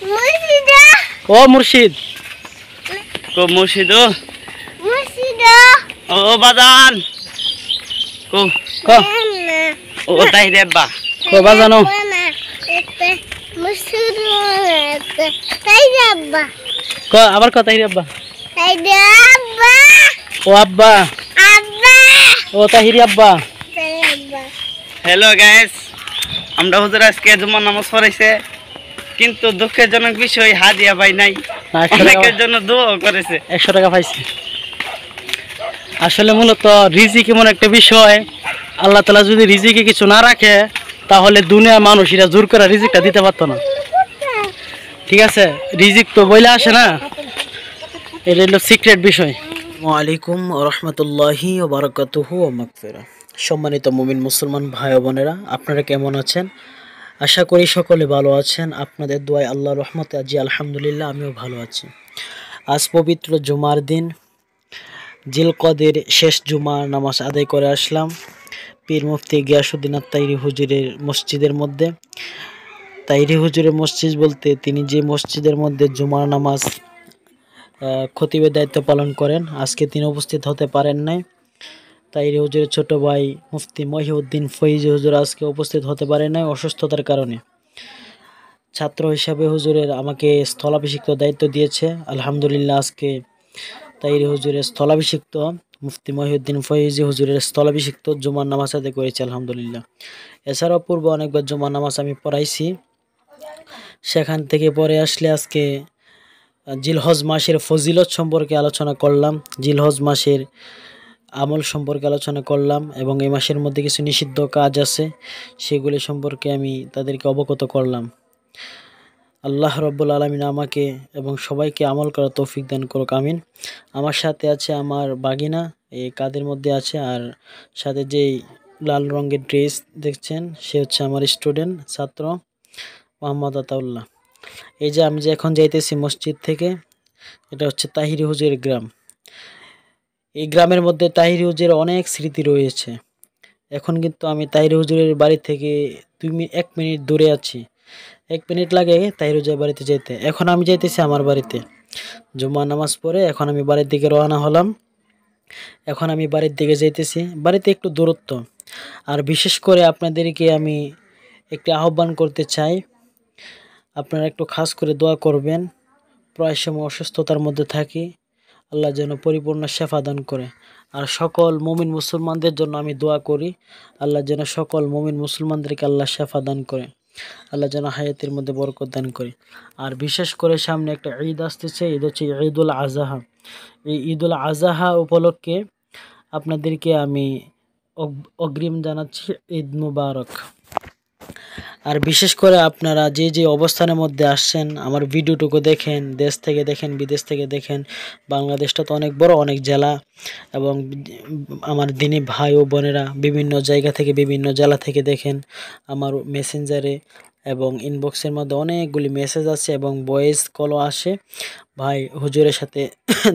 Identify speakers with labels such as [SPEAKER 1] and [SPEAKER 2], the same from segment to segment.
[SPEAKER 1] মুর্শিদা
[SPEAKER 2] ও মুর্শিদ কো মুর্শিদ
[SPEAKER 1] মুর্শিদা
[SPEAKER 2] ও বাজান কো কো ও তাহিরি আব্বা কো বাজানো
[SPEAKER 1] মুর্শিদা তাইরি আব্বা
[SPEAKER 2] কো আবার কো তাহিরি আব্বা
[SPEAKER 1] তাইরি আব্বা
[SPEAKER 2] ও আব্বা
[SPEAKER 1] আব্বা
[SPEAKER 2] ও তাহিরি আব্বা।
[SPEAKER 1] তাইরি আব্বা।
[SPEAKER 2] হ্যালো গাইস, আমরা হুজুর আজকে জুমার নামাজ পড়াইছে, কিন্তু দুঃখজনক বিষয় হাদিয়া পাই নাই। অনেকের জন্য দোয়া করেছে, 100 টাকা পাইছে। আসলে মূলত রিজিক এমন একটা বিষয়, আল্লাহ তাআলা যদি রিজিকে কিছু না রাখে তাহলে দুনিয়ার মানুষেরা জোর করে রিজিকটা দিতে পারতো না। ঠিক আছে, রিজিক তো বইলে আসে না, এটা হলো সিক্রেট বিষয়। আসসালামু আলাইকুম ওয়া রাহমাতুল্লাহি ওয়া বারাকাতুহু ওয়া মাগফিরাহ। সম্মানিত মুমিন মুসলমান ভাই ও বোনেরা, আপনারা কেমন আছেন? আশা করি সকলে ভালো আছেন। আপনাদের দোয়ায় আল্লাহর রহমতে আজি আলহামদুলিল্লাহ আমিও ভালো আছি। আজ পবিত্র জুমার দিন, জিলকদের শেষ জুমার নামাজ আদায় করে আসলাম পীর মুফতি গিয়াসউদ্দিন আত-তাইরি হুজুরের মসজিদের মধ্যে। তাইরি হুজুরের মসজিদ বলতে তিনি যে মসজিদের মধ্যে জুমার নামাজ খতিবের দায়িত্ব পালন করেন, আজকে তিনি উপস্থিত হতে পারেন নাই। তাইরি হুজুরের ছোট ভাই মুফতি মহিউদ্দিন ফৈজি হুজুর আজকে উপস্থিত হতে পারেন নাই অসুস্থতার কারণে। ছাত্র হিসাবে হুজুরের আমাকে স্থলাভিষিক্ত দায়িত্ব দিয়েছে। আলহামদুলিল্লাহ, আজকে তাইরি হুজুরের স্থলাভিষিক্ত মুফতি মহিউদ্দিন ফৈজি হুজুরের স্থলাভিষিক্ত জুমার নামাজ আদায় করেছে আলহামদুলিল্লাহ। এছাড়াও পূর্বে অনেকবার জুমার নামাজ আমি পড়াইছি, সেখান থেকে পরে আসলে আজকে জিলহজ মাসের ফজিলত সম্পর্কে আলোচনা করলাম, জিলহজ মাসের আমল সম্পর্কে আলোচনা করলাম, এবং এই মাসের মধ্যে কিছু নিষিদ্ধ কাজ আছে সেগুলি সম্পর্কে আমি তাদেরকে অবগত করলাম। আল্লাহ রব্বুল আলামিন আমাকে এবং সবাইকে আমল করার তৌফিক দান করুক, আমিন। আমার সাথে আছে আমার বাগিনা, এই কাদের মধ্যে আছে, আর সাথে যেই লাল রঙের ড্রেস দেখছেন সে হচ্ছে আমার স্টুডেন্ট ছাত্র মোহাম্মদ আতাউল্লাহ। এই যে আমি যে এখন যাইতেছি মসজিদ থেকে, এটা হচ্ছে তাহিরি হুজুরের গ্রাম। এই গ্রামের মধ্যে তাহিরি হুজুরের অনেক স্মৃতি রয়েছে। এখন কিন্তু আমি তাহিরি হুজুরের বাড়ি থেকে 1 মিনিট দূরে আছি, 1 মিনিট লাগে তাহিরি হুজুরের বাড়িতে যেতে। এখন আমি যাইতেছি আমার বাড়িতে জুম্মার নামাজ পড়ে, এখন আমি বাড়ির দিকে রওনা হলাম। এখন আমি বাড়ির দিকে যাইতেছি, বাড়িতে একটু দূরত্ব। আর বিশেষ করে আপনাদেরকে আমি একটি আহ্বান করতে চাই, আপনারা একটু খাস করে দোয়া করবেন। প্রায় সময় অসুস্থতার মধ্যে থাকি, আল্লাহ যেন পরিপূর্ণ শেফা দান করে। আর সকল মুমিন মুসলমানদের জন্য আমি দোয়া করি, আল্লাহ যেন সকল মুমিন মুসলমানদেরকে আল্লাহ শেফা দান করে, আল্লাহ যেন হায়াতের মধ্যে বরকত দান করে। আর বিশেষ করে সামনে একটা ঈদ আসতেছে, ঈদ হচ্ছে ঈদুল আজহা। এই ঈদুল আজহা উপলক্ষে আপনাদেরকে আমি অগ্রিম জানাচ্ছি ঈদ মুবারক। আর বিশেষ করে আপনারা যে যে অবস্থানের মধ্যে আসছেন, আমার ভিডিওটুকু দেখেন, দেশ থেকে দেখেন, বিদেশ থেকে দেখেন, বাংলাদেশটা তো অনেক বড়, অনেক জেলা, এবং আমার দিনী ভাই ও বোনেরা বিভিন্ন জায়গা থেকে, বিভিন্ন জেলা থেকে দেখেন। আমার মেসেঞ্জারে এবং ইনবক্সের মধ্যে অনেকগুলি মেসেজ আছে এবং ভয়েস কলও আসে, ভাই হুজুরের সাথে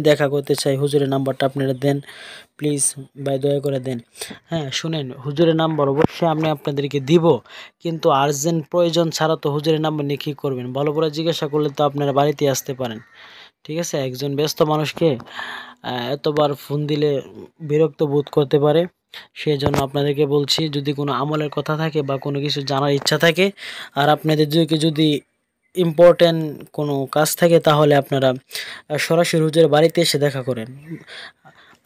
[SPEAKER 2] দেখা করতে চাই, হুজুরের নাম্বারটা আপনারা দেন প্লিজ ভাই, দয়া করে দেন। হ্যাঁ শুনেন, হুজুরের নাম্বার অবশ্যই আমি আপনাদেরকে দিব, কিন্তু আর্জেন্ট প্রয়োজন ছাড়া তো হুজুরের নাম্বার নিয়ে কী করবেন? ভালো করে জিজ্ঞাসা করলে তো আপনারা বাড়িতে আসতে পারেন। ঠিক আছে, একজন ব্যস্ত মানুষকে এতবার ফোন দিলে বিরক্ত বোধ করতে পারে। সেই জন্য আপনাদেরকে বলছি, যদি কোনো আমলের কথা থাকে বা কোনো কিছু জানার ইচ্ছা থাকে, আর আপনাদের যদি ইম্পর্টেন্ট কোনো কাজ থাকে, তাহলে আপনারা সরাসরি হুজুরের বাড়িতে এসে দেখা করেন।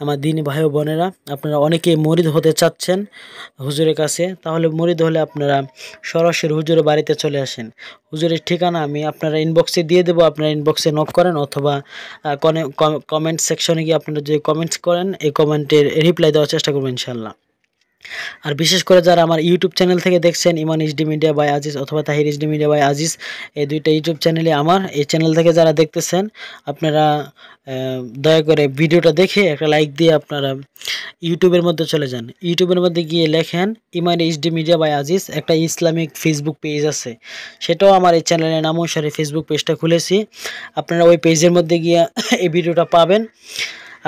[SPEAKER 2] আমার দিনী ভাই ও বোনেরা, আপনারা অনেকেই মুরিদ হতে চাচ্ছেন হুজুরের কাছে, তাহলে মুরিদ হলে আপনারা সরাসরি হুজুরের বাড়িতে চলে আসেন। হুজুরের ঠিকানা আমি আপনারা ইনবক্সে দিয়ে দেবো, আপনারা ইনবক্সে নক করেন, অথবা কমেন্ট সেকশনে গিয়ে আপনারা যদি কমেন্টস করেন, এই কমেন্টের রিপ্লাই দেওয়ার চেষ্টা করবেন ইনশাল্লাহ। আর বিশেষ করে যারা আমার ইউটিউব চ্যানেল থেকে দেখছেন, Iman HD media by Aziz অথবা Tahir HD media by Aziz, এই দুইটা ইউটিউব চ্যানেলে আমার, এই চ্যানেল থেকে যারা দেখতেছেন আপনারা দয়া করে ভিডিওটা দেখে একটা লাইক দিয়ে আপনারা ইউটিউবের মধ্যে চলে যান। ইউটিউবের মধ্যে গিয়ে লেখেন ইমান এইচডি মিডিয়া বাই আজিজ, একটা ইসলামিক ফেসবুক পেজ আছে, সেটাও আমার এই চ্যানেলের নাম অনুসারে ফেসবুক পেজটা খুলেছি। আপনারা ওই পেজের মধ্যে গিয়ে এই ভিডিওটা পাবেন।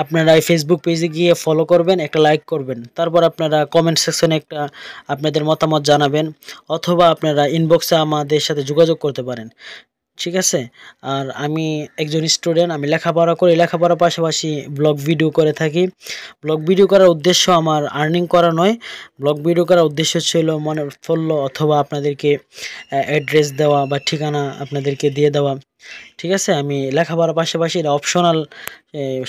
[SPEAKER 2] আপনারা এই ফেসবুক পেজে গিয়ে ফলো করবেন, একটা লাইক করবেন, তারপর আপনারা কমেন্ট সেকশনে একটা আপনাদের মতামত জানাবেন, অথবা আপনারা ইনবক্সে আমাদের সাথে যোগাযোগ করতে পারেন। ঠিক আছে। আর আমি একজন স্টুডেন্ট, আমি লেখাপড়া করি, লেখাপড়ার পাশাপাশি ব্লগ ভিডিও করে থাকি। ব্লগ ভিডিও করার উদ্দেশ্য আমার আর্নিং করা নয়, ব্লগ ভিডিও করার উদ্দেশ্য ছিল মনে পড়লো অথবা আপনাদেরকে অ্যাড্রেস দেওয়া বা ঠিকানা আপনাদেরকে দিয়ে দেওয়া। ঠিক আছে, আমি লেখাপড়ার পাশাপাশি অপশনাল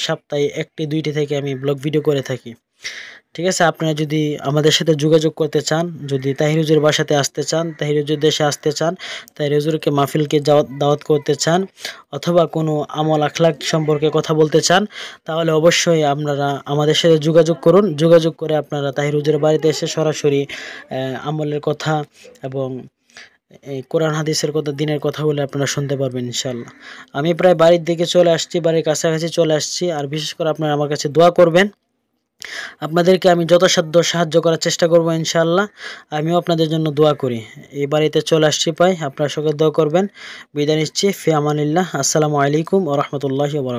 [SPEAKER 2] সপ্তাহে 1টি 2টি থেকে আমি ব্লগ ভিডিও করে থাকি। ঠিক আছে, আপনারা যদি আমাদের সাথে যোগাযোগ করতে চান, যদি তাহির হুজুর বাসাতে আসতে চান, তাহির হুজুর দেশে আসতে চান, তাহির হুজুরকে মাহফিলকে দাওয়াত করতে চান, অথবা কোনো আমল আখলাক সম্পর্কে কথা বলতে চান, তাহলে অবশ্যই আপনারা আমাদের সাথে যোগাযোগ করুন। যোগাযোগ করে আপনারা তাহির হুজুরের বাড়িতে এসে সরাসরি আমলের কথা এবং এই কোরআন হাদিসের কথা, দিনের কথাগুলো আপনারা শুনতে পারবেন ইনশাআল্লাহ। আমি প্রায় বাড়ির দিকে চলে আসছি, বাড়ির কাছাকাছি চলে আসছি। আর বিশেষ করে আপনারা আমার কাছে দোয়া করবেন, আপনাদেরকে আমি যথাসাধ্য সাহায্য করার চেষ্টা করব ইনশাআল্লাহ। আমিও আপনাদের জন্য দোয়া করি। এই বাড়িতে চলে আসছি পাই, আপনারা সকলে দোয়া করবেন। বিদায় নিচ্ছি, ফি আমানিল্লাহ। আসসালামু আলাইকুম ওয়া রাহমাতুল্লাহি ওয়া বারাকাতুহু।